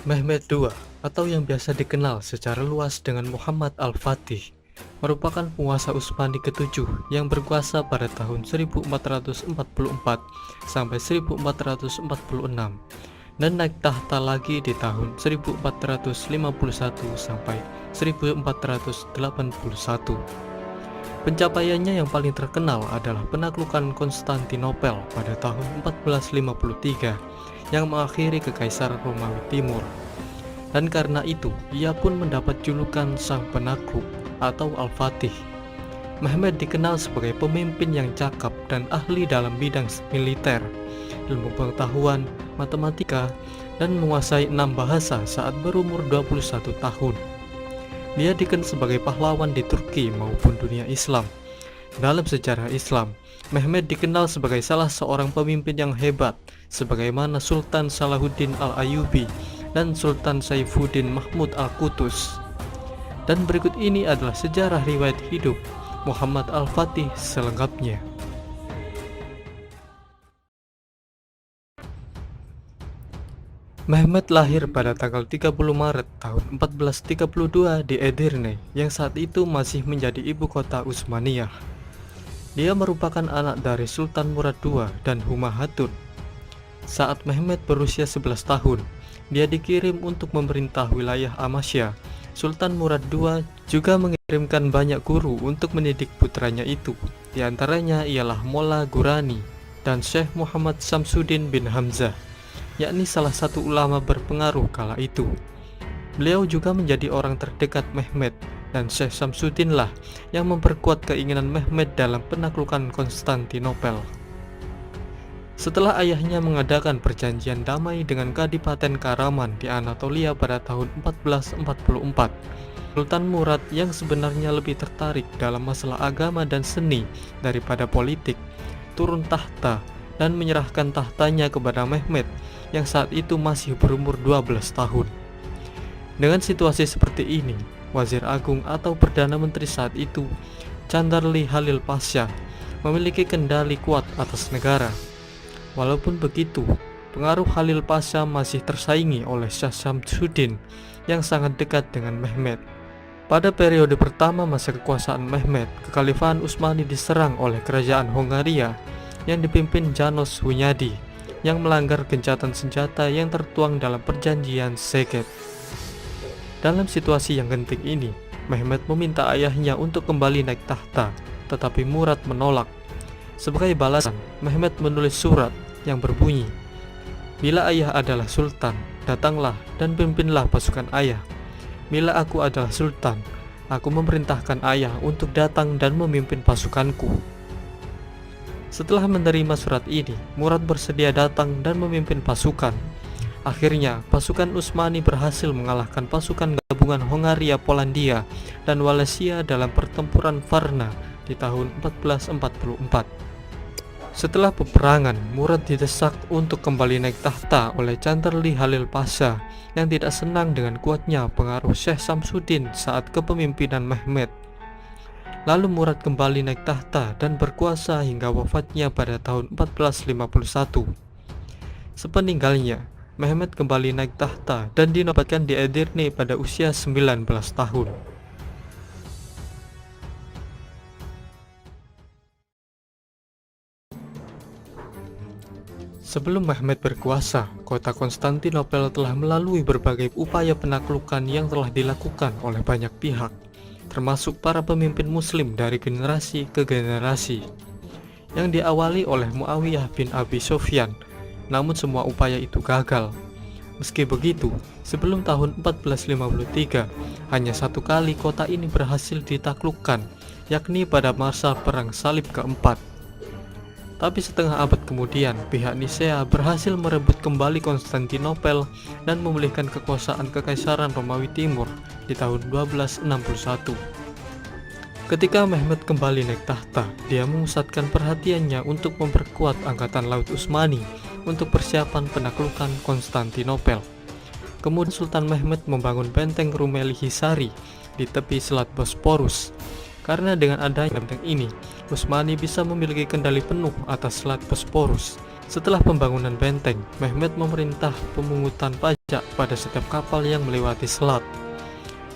Mehmed II, atau yang biasa dikenal secara luas dengan Muhammad Al-Fatih, merupakan penguasa Utsmani ke-7 yang berkuasa pada tahun 1444 sampai 1446 dan naik tahta lagi di tahun 1451 sampai 1481. Pencapaiannya yang paling terkenal adalah penaklukan Konstantinopel pada tahun 1453 yang mengakhiri Kekaisaran Romawi Timur. Dan karena itu, ia pun mendapat julukan Sang Penakluk atau Al-Fatih. Mehmed dikenal sebagai pemimpin yang cakap dan ahli dalam bidang militer, ilmu pengetahuan, matematika, dan menguasai 6 bahasa saat berumur 21 tahun. Dia dikenal sebagai pahlawan di Turki maupun dunia Islam. Dalam sejarah Islam, Mehmed dikenal sebagai salah seorang pemimpin yang hebat, sebagaimana Sultan Salahuddin Al-Ayyubi dan Sultan Saifuddin Mahmud Al-Qutus. Dan berikut ini adalah sejarah riwayat hidup Muhammad Al-Fatih selengkapnya. Mehmed lahir pada tanggal 30 Maret tahun 1432 di Edirne, yang saat itu masih menjadi ibu kota Utsmaniyah. Dia merupakan anak dari Sultan Murad II dan Huma Hatun. Saat Mehmed berusia 11 tahun, dia dikirim untuk memerintah wilayah Amasya. Sultan Murad II juga mengirimkan banyak guru untuk mendidik putranya itu. Di antaranya ialah Molla Ghurani dan Syekh Muhammad Samsuddin bin Hamzah, yakni salah satu ulama berpengaruh kala itu. Beliau juga menjadi orang terdekat Mehmed, dan Syekh Samsuddin lah yang memperkuat keinginan Mehmed dalam penaklukan Konstantinopel. Setelah ayahnya mengadakan perjanjian damai dengan Kadipaten Karaman di Anatolia pada tahun 1444, Sultan Murad yang sebenarnya lebih tertarik dalam masalah agama dan seni daripada politik, turun tahta dan menyerahkan tahtanya kepada Mehmed yang saat itu masih berumur 12 tahun. Dengan situasi seperti ini, Wazir Agung atau Perdana Menteri saat itu, Chandarli Halil Pasha, memiliki kendali kuat atas negara. Walaupun begitu, pengaruh Halil Pasha masih tersaingi oleh Syekh Samsuddin yang sangat dekat dengan Mehmed. Pada periode pertama masa kekuasaan Mehmed, Kekhalifahan Utsmani diserang oleh kerajaan Hongaria yang dipimpin János Hunyadi yang melanggar gencatan senjata yang tertuang dalam perjanjian Szeged. Dalam situasi yang genting ini, Mehmed meminta ayahnya untuk kembali naik tahta, tetapi Murad menolak. Sebagai balasan, Mehmed menulis surat yang berbunyi, "Bila ayah adalah sultan, datanglah dan pimpinlah pasukan ayah. Bila aku adalah sultan, aku memerintahkan ayah untuk datang dan memimpin pasukanku." Setelah menerima surat ini, Murad bersedia datang dan memimpin pasukan. Akhirnya, pasukan Utsmani berhasil mengalahkan pasukan gabungan Hongaria, Polandia, dan Wallachia dalam pertempuran Varna di tahun 1444. Setelah peperangan, Murad didesak untuk kembali naik tahta oleh Chandarli Halil Pasha yang tidak senang dengan kuatnya pengaruh Syekh Samsuddin saat kepemimpinan Mehmed. Lalu Murad kembali naik tahta dan berkuasa hingga wafatnya pada tahun 1451. Sepeninggalnya, Mehmed kembali naik tahta dan dinobatkan di Edirne pada usia 19 tahun. Sebelum Mehmed berkuasa, kota Konstantinopel telah melalui berbagai upaya penaklukan yang telah dilakukan oleh banyak pihak, termasuk para pemimpin muslim dari generasi ke generasi, yang diawali oleh Muawiyah bin Abi Sufyan. Namun semua upaya itu gagal. Meski begitu, sebelum tahun 1453, hanya satu kali kota ini berhasil ditaklukkan, yakni pada masa Perang Salib keempat. Tapi setengah abad kemudian, pihak Nisea berhasil merebut kembali Konstantinopel dan memulihkan kekuasaan Kekaisaran Romawi Timur di tahun 1261. Ketika Mehmed kembali naik tahta, dia memusatkan perhatiannya untuk memperkuat Angkatan Laut Utsmani untuk persiapan penaklukan Konstantinopel. Kemudian Sultan Mehmed membangun benteng Rumeli Hisari di tepi Selat Bosporus. Karena dengan adanya benteng ini, Utsmani bisa memiliki kendali penuh atas Selat Bosporus Setelah pembangunan benteng, Mehmed memerintah pemungutan pajak pada setiap kapal yang melewati selat.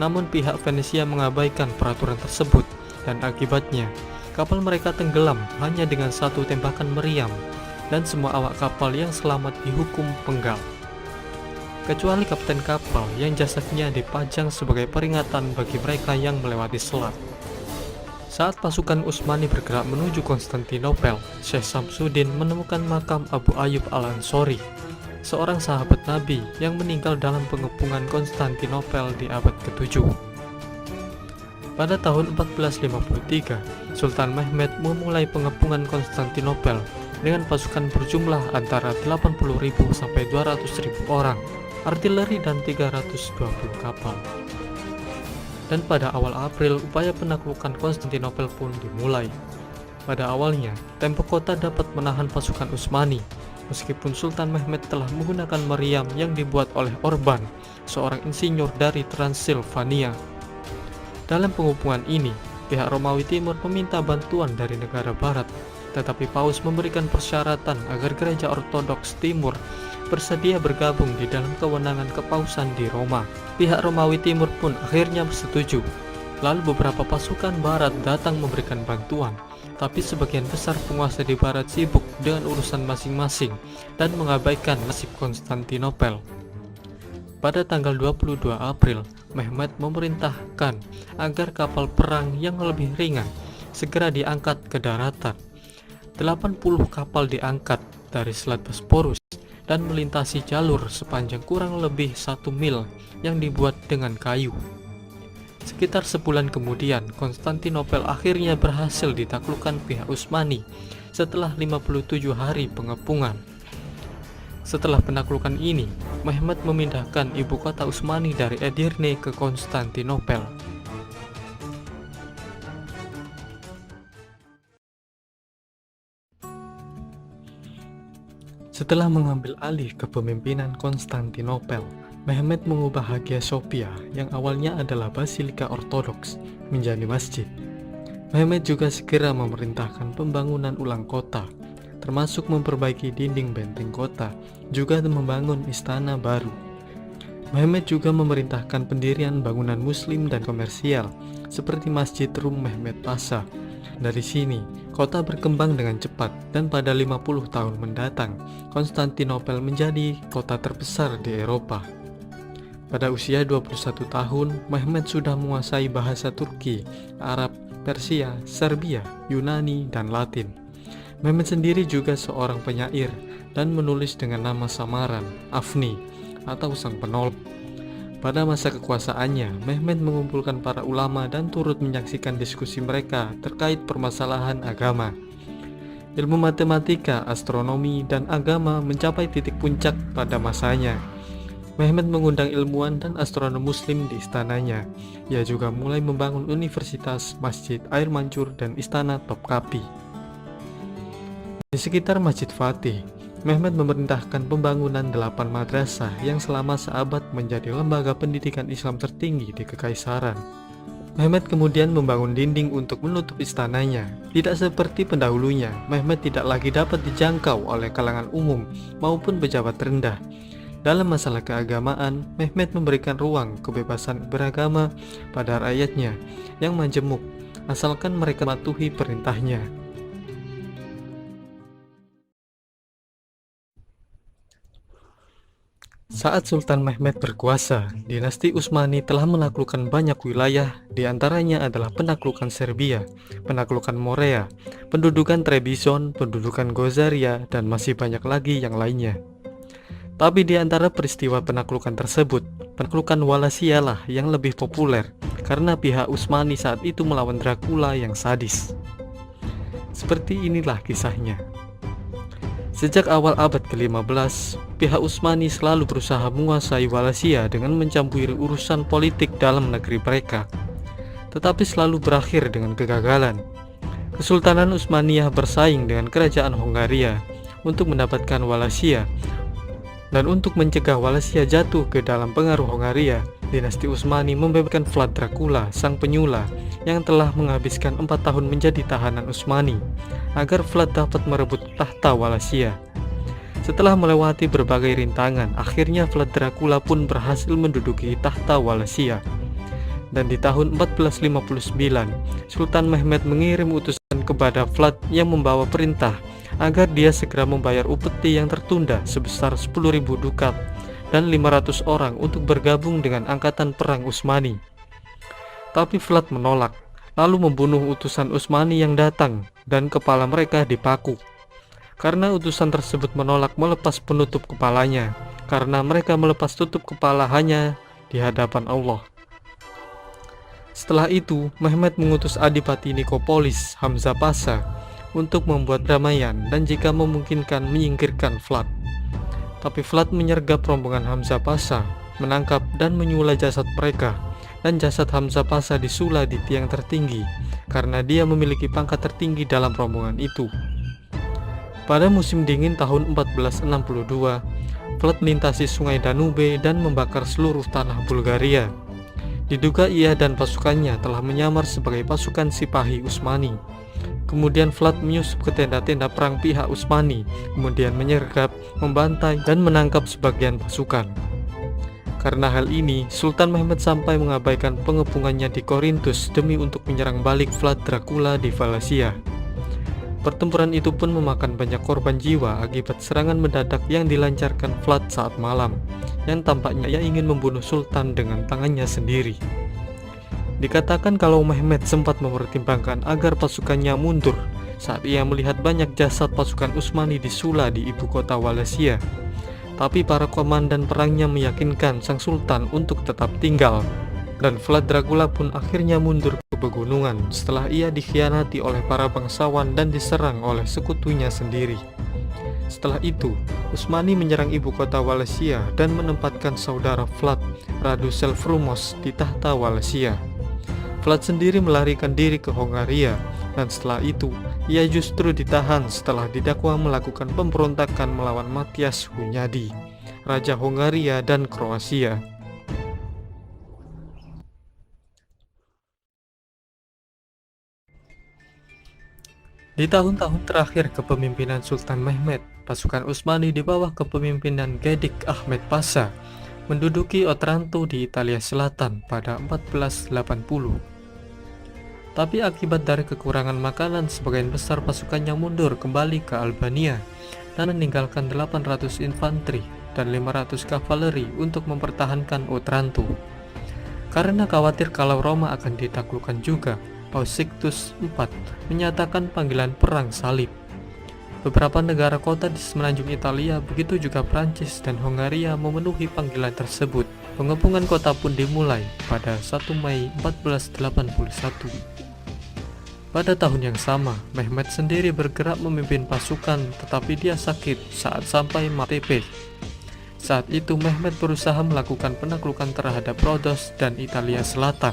Namun pihak Venesia mengabaikan peraturan tersebut, dan akibatnya kapal mereka tenggelam hanya dengan satu tembakan meriam, dan semua awak kapal yang selamat dihukum penggal, kecuali kapten kapal yang jasadnya dipajang sebagai peringatan bagi mereka yang melewati selat. Saat pasukan Utsmani bergerak menuju Konstantinopel, Syekh Samsudin menemukan makam Abu Ayyub al-Ansori, seorang sahabat Nabi yang meninggal dalam pengepungan Konstantinopel di abad ke-7. Pada tahun 1453, Sultan Mehmed memulai pengepungan Konstantinopel dengan pasukan berjumlah antara 80.000 sampai 200.000 orang, artileri dan 320 kapal. Dan pada awal April, upaya penaklukan Konstantinopel pun dimulai. Pada awalnya, tembok kota dapat menahan pasukan Utsmani, meskipun Sultan Mehmed telah menggunakan meriam yang dibuat oleh Orban, seorang insinyur dari Transilvania. Dalam pengepungan ini, pihak Romawi Timur meminta bantuan dari negara barat, tetapi Paus memberikan persyaratan agar gereja Ortodoks Timur bersedia bergabung di dalam kewenangan kepausan di Roma. Pihak Romawi Timur pun akhirnya setuju. Lalu beberapa pasukan barat datang memberikan bantuan, tapi sebagian besar penguasa di barat sibuk dengan urusan masing-masing dan mengabaikan nasib Konstantinopel. Pada tanggal 22 April, Mehmed memerintahkan agar kapal perang yang lebih ringan segera diangkat ke daratan. 80 kapal diangkat dari Selat Bosporus dan melintasi jalur sepanjang kurang lebih 1 mil yang dibuat dengan kayu. Sekitar sebulan kemudian, Konstantinopel akhirnya berhasil ditaklukkan pihak Utsmani setelah 57 hari pengepungan. Setelah penaklukan ini, Mehmed memindahkan ibu kota Utsmani dari Edirne ke Konstantinopel. Setelah mengambil alih kepemimpinan Konstantinopel, Mehmed mengubah Hagia Sophia yang awalnya adalah basilika ortodoks menjadi masjid. Mehmed juga segera memerintahkan pembangunan ulang kota, termasuk memperbaiki dinding benteng kota, juga membangun istana baru. Mehmed juga memerintahkan pendirian bangunan muslim dan komersial, seperti Masjid Rum Mehmed Pasha. Dari sini, kota berkembang dengan cepat dan pada 50 tahun mendatang, Konstantinopel menjadi kota terbesar di Eropa. Pada usia 21 tahun, Mehmed sudah menguasai bahasa Turki, Arab, Persia, Serbia, Yunani, dan Latin. Mehmed sendiri juga seorang penyair dan menulis dengan nama samaran, Afni, atau Sang Penolong. Pada masa kekuasaannya, Mehmed mengumpulkan para ulama dan turut menyaksikan diskusi mereka terkait permasalahan agama. Ilmu matematika, astronomi, dan agama mencapai titik puncak pada masanya. Mehmed mengundang ilmuwan dan astronom muslim di istananya. Ia juga mulai membangun universitas, masjid, air mancur, dan istana Topkapi. Di sekitar Masjid Fatih, Mehmed memerintahkan pembangunan 8 madrasah yang selama seabad menjadi lembaga pendidikan Islam tertinggi di Kekaisaran. Mehmed kemudian membangun dinding untuk menutup istananya. Tidak seperti pendahulunya, Mehmed tidak lagi dapat dijangkau oleh kalangan umum maupun pejabat rendah. Dalam masalah keagamaan, Mehmed memberikan ruang kebebasan beragama pada rakyatnya yang majemuk, asalkan mereka mematuhi perintahnya. Saat Sultan Mehmed berkuasa, dinasti Utsmani telah menaklukkan banyak wilayah, diantaranya adalah penaklukan Serbia, penaklukan Morea, pendudukan Trebizond, pendudukan Gozaria, dan masih banyak lagi yang lainnya. Tapi di antara peristiwa penaklukan tersebut, penaklukan Wallachia lah yang lebih populer, karena pihak Utsmani saat itu melawan Dracula yang sadis. Seperti inilah kisahnya. Sejak awal abad ke-15, pihak Utsmani selalu berusaha menguasai Wallachia dengan mencampuri urusan politik dalam negeri mereka, tetapi selalu berakhir dengan kegagalan. Kesultanan Utsmaniyah bersaing dengan kerajaan Hongaria untuk mendapatkan Wallachia, dan untuk mencegah Wallachia jatuh ke dalam pengaruh Hongaria, dinasti Utsmani membebaskan Vlad Dracula, sang penyula yang telah menghabiskan 4 tahun menjadi tahanan Utsmani, agar Vlad dapat merebut tahta Wallachia. Setelah melewati berbagai rintangan, akhirnya Vlad Dracula pun berhasil menduduki tahta Wallachia. Dan di tahun 1459, Sultan Mehmed mengirim utusan kepada Vlad yang membawa perintah agar dia segera membayar upeti yang tertunda sebesar 10.000 dukat dan 500 orang untuk bergabung dengan angkatan perang Utsmani. Tapi Vlad menolak, lalu membunuh utusan Utsmani yang datang dan kepala mereka dipaku. Karena utusan tersebut menolak melepas penutup kepalanya, karena mereka melepas tutup kepala hanya di hadapan Allah. Setelah itu, Mehmed mengutus Adipati Nikopolis, Hamzah Pasha, untuk membuat damaian dan jika memungkinkan menyingkirkan Vlad. Tapi Vlad menyergap rombongan Hamzah Pasha, menangkap dan menyula jasad mereka, dan jasad Hamzah Pasha disula di tiang tertinggi, karena dia memiliki pangkat tertinggi dalam rombongan itu. Pada musim dingin tahun 1462, Vlad melintasi sungai Danube dan membakar seluruh tanah Bulgaria. Diduga ia dan pasukannya telah menyamar sebagai pasukan Sipahi Utsmani. Kemudian Vlad menyusup ke tenda-tenda perang pihak Utsmani, kemudian menyergap, membantai, dan menangkap sebagian pasukan. Karena hal ini, Sultan Mehmed sampai mengabaikan pengepungannya di Korintus demi untuk menyerang balik Vlad Dracula di Wallachia. Pertempuran itu pun memakan banyak korban jiwa akibat serangan mendadak yang dilancarkan Vlad saat malam, yang tampaknya ia ingin membunuh Sultan dengan tangannya sendiri. Dikatakan kalau Mehmed sempat mempertimbangkan agar pasukannya mundur saat ia melihat banyak jasad pasukan Utsmani disula di ibu kota Wallachia. Tapi para komandan perangnya meyakinkan sang Sultan untuk tetap tinggal, dan Vlad Dracula pun akhirnya mundur ke pegunungan setelah ia dikhianati oleh para bangsawan dan diserang oleh sekutunya sendiri. Setelah itu, Utsmani menyerang ibu kota Wallachia dan menempatkan saudara Vlad, Radu Selvrumos, di tahta Wallachia. Vlad sendiri melarikan diri ke Hongaria, dan setelah itu, ia justru ditahan setelah didakwa melakukan pemberontakan melawan Matyas Hunyadi, Raja Hongaria dan Kroasia. Di tahun-tahun terakhir kepemimpinan Sultan Mehmed, pasukan Utsmani di bawah kepemimpinan Gedik Ahmed Pasha menduduki Otranto di Italia Selatan pada 1480. Tapi akibat dari kekurangan makanan, sebagian besar pasukannya mundur kembali ke Albania dan meninggalkan 800 infanteri dan 500 kavaleri untuk mempertahankan Otranto. Karena khawatir kalau Roma akan ditaklukkan juga, Paus Sixtus IV menyatakan panggilan perang salib. Beberapa negara kota di semenanjung Italia, begitu juga Prancis dan Hongaria memenuhi panggilan tersebut. Pengepungan kota pun dimulai pada 1 Mei 1481. Pada tahun yang sama, Mehmed sendiri bergerak memimpin pasukan, tetapi dia sakit saat sampai Matepe. Saat itu Mehmed berusaha melakukan penaklukan terhadap Rhodos dan Italia Selatan.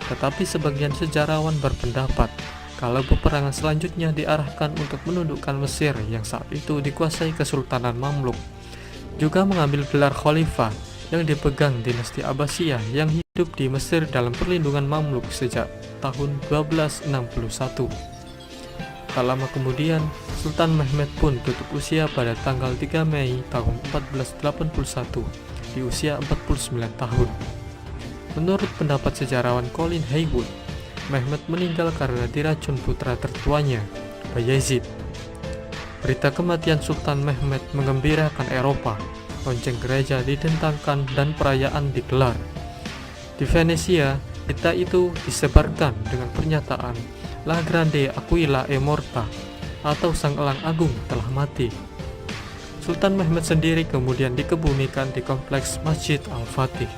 Tetapi sebagian sejarawan berpendapat kalau peperangan selanjutnya diarahkan untuk menundukkan Mesir yang saat itu dikuasai Kesultanan Mamluk, juga mengambil gelar khalifah yang dipegang dinasti Abbasiyah yang hidup di Mesir dalam perlindungan Mamluk sejak tahun 1261. Tak lama kemudian, Sultan Mehmed pun tutup usia pada tanggal 3 Mei tahun 1481 di usia 49 tahun. Menurut pendapat sejarawan Colin Haywood, Mehmed meninggal karena diracun putra tertuanya, Bayezid. Berita kematian Sultan Mehmed menggembirakan Eropa. Lonceng gereja didentangkan dan perayaan digelar. Di Venesia, berita itu disebarkan dengan pernyataan La Grande Aquila è morta, atau Sang Elang Agung telah mati. Sultan Mehmed sendiri kemudian dikebumikan di kompleks Masjid Al-Fatih.